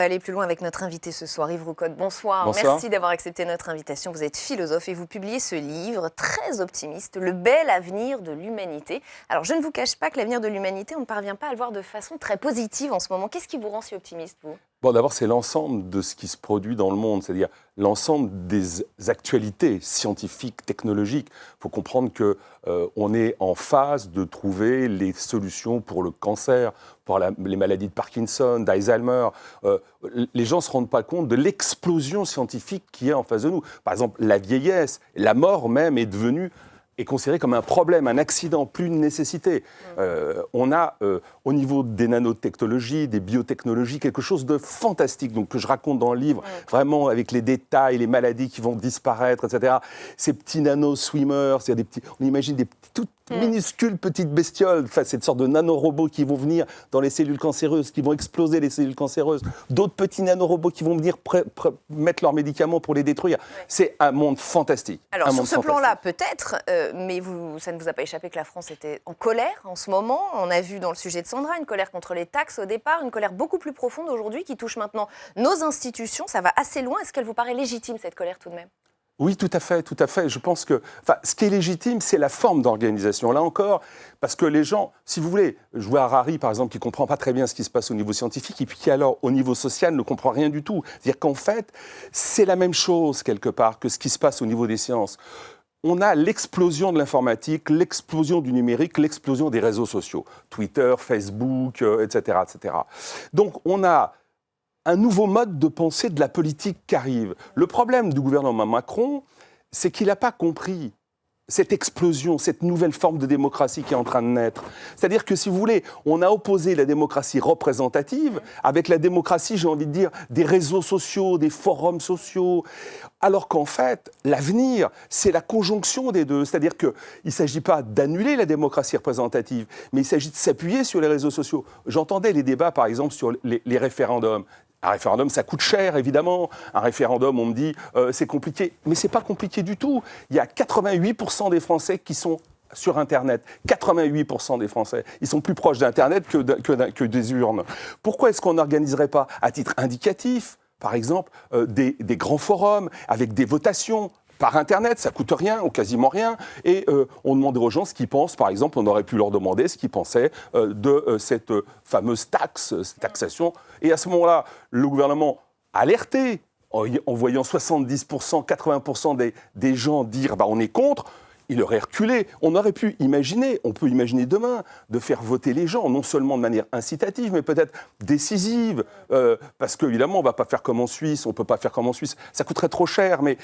Aller plus loin avec notre invité ce soir, Yves Roucotte. Bonsoir. Bonsoir. Merci d'avoir accepté notre invitation. Vous êtes philosophe et vous publiez ce livre très optimiste, Le bel avenir de l'humanité. Alors, je ne vous cache pas que l'avenir de l'humanité, on ne parvient pas à le voir de façon très positive en ce moment. Qu'est-ce qui vous rend si optimiste, vous ? Bon, d'abord, c'est l'ensemble de ce qui se produit dans le monde, c'est-à-dire l'ensemble des actualités scientifiques, technologiques. Il faut comprendre qu'on est en phase de trouver les solutions pour le cancer, pour les maladies de Parkinson, d'Alzheimer. Les gens ne se rendent pas compte de l'explosion scientifique qui est en face de nous. Par exemple, la vieillesse, la mort même est considéré comme un problème, un accident, plus une nécessité. On a, au niveau des nanotechnologies, des biotechnologies, quelque chose de fantastique, donc, que je raconte dans le livre, vraiment avec les détails, les maladies qui vont disparaître, etc. Ces petits nano-swimmers, on imagine des toutes minuscules petites bestioles, enfin, cette sorte de nanorobots qui vont venir dans les cellules cancéreuses, qui vont exploser les cellules cancéreuses, d'autres petits nanorobots qui vont venir mettre leurs médicaments pour les détruire. C'est un monde fantastique. Alors, sur ce plan-là, peut-être, mais ça ne vous a pas échappé que la France était en colère en ce moment. On a vu dans le sujet de Sandra une colère contre les taxes au départ, une colère beaucoup plus profonde aujourd'hui qui touche maintenant nos institutions. Ça va assez loin. Est-ce qu'elle vous paraît légitime, cette colère, tout de même ? Oui, tout à fait, tout à fait. Je pense que, ce qui est légitime, c'est la forme d'organisation. Là encore, parce que les gens, si vous voulez, je vois Harari, par exemple, qui ne comprend pas très bien ce qui se passe au niveau scientifique, et puis qui, alors, au niveau social, ne comprend rien du tout. C'est-à-dire qu'en fait, c'est la même chose, quelque part, que ce qui se passe au niveau des sciences. On a l'explosion de l'informatique, l'explosion du numérique, l'explosion des réseaux sociaux. Twitter, Facebook, etc., etc. Donc, on a un nouveau mode de pensée de la politique qui arrive. Le problème du gouvernement Macron, c'est qu'il n'a pas compris cette explosion, cette nouvelle forme de démocratie qui est en train de naître. C'est-à-dire que, si vous voulez, on a opposé la démocratie représentative avec la démocratie, j'ai envie de dire, des réseaux sociaux, des forums sociaux, alors qu'en fait, l'avenir, c'est la conjonction des deux. C'est-à-dire qu'il ne s'agit pas d'annuler la démocratie représentative, mais il s'agit de s'appuyer sur les réseaux sociaux. J'entendais les débats, par exemple, sur les référendums. Un référendum, ça coûte cher, évidemment. Un référendum, on me dit, c'est compliqué. Mais ce n'est pas compliqué du tout. Il y a 88% des Français qui sont sur Internet. 88% des Français. Ils sont plus proches d'Internet que des urnes. Pourquoi est-ce qu'on n'organiserait pas, à titre indicatif, par exemple, des grands forums avec des votations par Internet, ça ne coûte rien ou quasiment rien, et on demandait aux gens ce qu'ils pensent. Par exemple, on aurait pu leur demander ce qu'ils pensaient de cette fameuse taxe, cette taxation. Et à ce moment-là, le gouvernement alerté, en voyant 70%, 80% des gens dire on est contre, il aurait reculé. On aurait pu imaginer, on peut imaginer demain, de faire voter les gens, non seulement de manière incitative, mais peut-être décisive, parce qu'évidemment, on ne va pas faire comme en Suisse, on ne peut pas faire comme en Suisse, ça coûterait trop cher, mais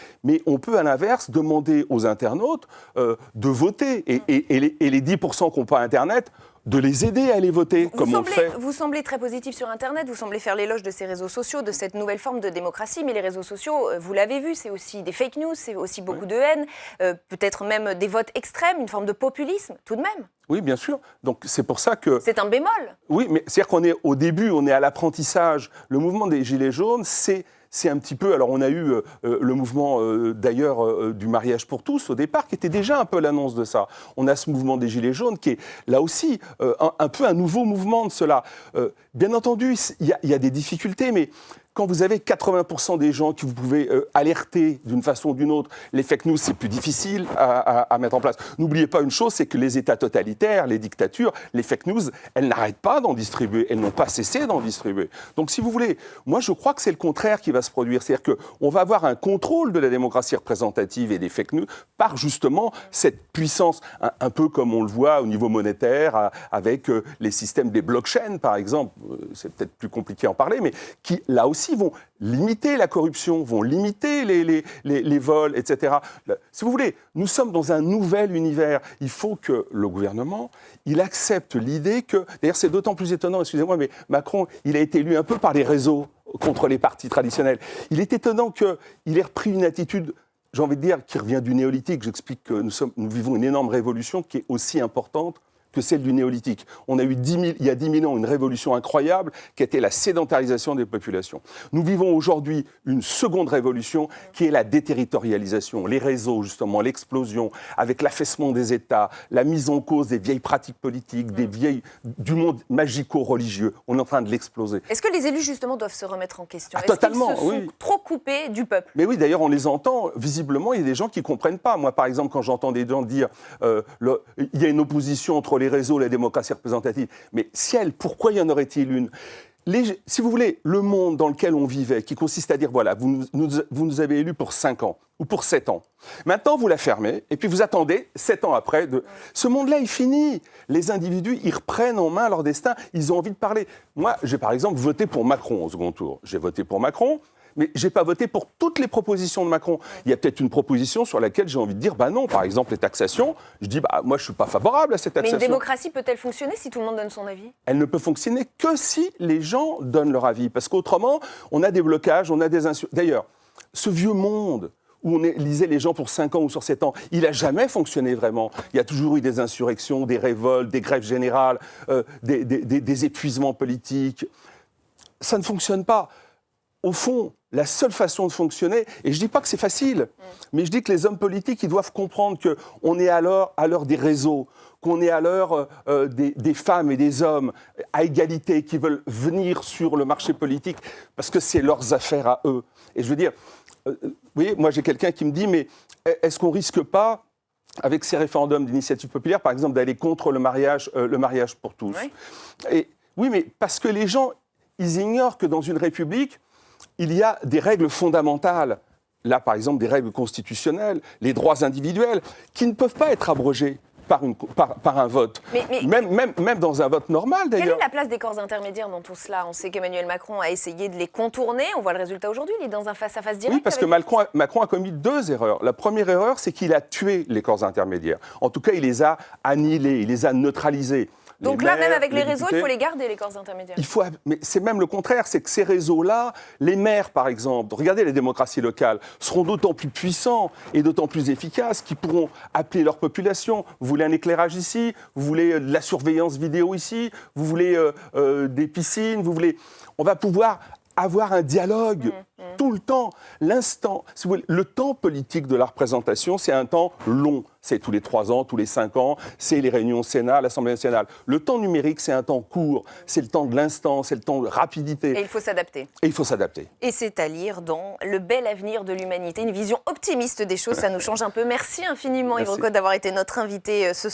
on peut à l'inverse demander aux internautes de voter, et les 10% qui n'ont pas Internet, de les aider à aller voter, comme on le fait. Vous semblez très positif sur Internet, vous semblez faire l'éloge de ces réseaux sociaux, de cette nouvelle forme de démocratie, mais les réseaux sociaux, vous l'avez vu, c'est aussi des fake news, c'est aussi beaucoup de haine, peut-être même des votes extrêmes, une forme de populisme, tout de même. Oui, bien sûr. Donc c'est pour ça que... C'est un bémol. Oui, mais c'est-à-dire qu'on est au début, on est à l'apprentissage. Le mouvement des Gilets jaunes, c'est un petit peu... Alors, on a eu le mouvement, d'ailleurs, du mariage pour tous, au départ, qui était déjà un peu l'annonce de ça. On a ce mouvement des Gilets jaunes, qui est, là aussi, un peu un nouveau mouvement de cela. Bien entendu, il y a des difficultés, mais... Quand vous avez 80% des gens que vous pouvez alerter d'une façon ou d'une autre, les fake news, c'est plus difficile à mettre en place. N'oubliez pas une chose, c'est que les États totalitaires, les dictatures, les fake news, elles n'arrêtent pas d'en distribuer, elles n'ont pas cessé d'en distribuer. Donc, si vous voulez, moi, je crois que c'est le contraire qui va se produire. C'est-à-dire qu'on va avoir un contrôle de la démocratie représentative et des fake news par, justement, cette puissance, un peu comme on le voit au niveau monétaire, avec les systèmes des blockchains, par exemple. C'est peut-être plus compliqué à en parler, mais qui, là aussi, vont limiter la corruption, vont limiter les vols, etc. Si vous voulez, nous sommes dans un nouvel univers. Il faut que le gouvernement, il accepte l'idée que... D'ailleurs, c'est d'autant plus étonnant, excusez-moi, mais Macron, il a été élu un peu par les réseaux contre les partis traditionnels. Il est étonnant qu'il ait repris une attitude, j'ai envie de dire, qui revient du néolithique. J'explique que nous vivons une énorme révolution qui est aussi importante que celle du néolithique. On a eu il y a 10 000 ans une révolution incroyable qui a été la sédentarisation des populations. Nous vivons aujourd'hui une seconde révolution qui est la déterritorialisation, les réseaux justement, l'explosion, avec l'affaissement des États, la mise en cause des vieilles pratiques politiques, du monde magico-religieux. On est en train de l'exploser. Est-ce que les élus justement doivent se remettre en question? Totalement, Est-ce qu'ils se sont trop coupés du peuple? Mais oui, d'ailleurs, on les entend. Visiblement, il y a des gens qui ne comprennent pas. Moi, par exemple, quand j'entends des gens dire il y a une opposition entre les réseaux et la démocratie représentative. Mais pourquoi y en aurait-il une? Si vous voulez, le monde dans lequel on vivait, qui consiste à dire, voilà, vous nous avez élus pour 5 ans ou pour 7 ans. Maintenant, vous la fermez et puis vous attendez 7 ans après. Ce monde-là est fini. Les individus, ils reprennent en main leur destin. Ils ont envie de parler. Moi, j'ai par exemple voté pour Macron au second tour. J'ai voté pour Macron. Mais je n'ai pas voté pour toutes les propositions de Macron. Il y a peut-être une proposition sur laquelle j'ai envie de dire, non, par exemple les taxations, je dis, moi je ne suis pas favorable à cette taxation. Mais une démocratie peut-elle fonctionner si tout le monde donne son avis? Elle ne peut fonctionner que si les gens donnent leur avis. Parce qu'autrement, on a des blocages, on a des insurrections. D'ailleurs, ce vieux monde où on élisait les gens pour 5 ans ou sur 7 ans, il n'a jamais fonctionné vraiment. Il y a toujours eu des insurrections, des révoltes, des grèves générales, des épuisements politiques. Ça ne fonctionne pas. Au fond, la seule façon de fonctionner, et je ne dis pas que c'est facile, mais je dis que les hommes politiques, ils doivent comprendre qu'on est à l'heure des réseaux, qu'on est à l'heure des femmes et des hommes à égalité qui veulent venir sur le marché politique parce que c'est leurs affaires à eux. Et je veux dire, vous voyez, moi j'ai quelqu'un qui me dit, mais est-ce qu'on ne risque pas, avec ces référendums d'initiative populaire, par exemple, d'aller contre le mariage pour tous? Oui, mais parce que les gens, ils ignorent que dans une république, il y a des règles fondamentales, là par exemple des règles constitutionnelles, les droits individuels, qui ne peuvent pas être abrogés par un vote. Même dans un vote normal d'ailleurs. Quelle est la place des corps intermédiaires dans tout cela? On sait qu'Emmanuel Macron a essayé de les contourner, on voit le résultat aujourd'hui, il est dans un face-à-face direct. Oui, parce que Macron a commis 2 erreurs. La première erreur, c'est qu'il a tué les corps intermédiaires. En tout cas, il les a annihilés, il les a neutralisés. Donc là, même avec les réseaux, il faut les garder, les corps intermédiaires. Mais c'est même le contraire, c'est que ces réseaux-là, les maires par exemple, regardez les démocraties locales, seront d'autant plus puissants et d'autant plus efficaces qu'ils pourront appeler leur population. Vous voulez un éclairage ici, vous voulez de la surveillance vidéo ici, vous voulez des piscines, on va pouvoir avoir un dialogue tout le temps, l'instant. Si vous voulez, le temps politique de la représentation, c'est un temps long. C'est tous les 3 ans, tous les 5 ans, c'est les réunions au Sénat, l'Assemblée nationale. Le temps numérique, c'est un temps court, c'est le temps de l'instant, c'est le temps de rapidité. Et il faut s'adapter. Et c'est à lire dans Le bel avenir de l'humanité, une vision optimiste des choses, ça nous change un peu. Merci infiniment Yves Recaude d'avoir été notre invité ce soir.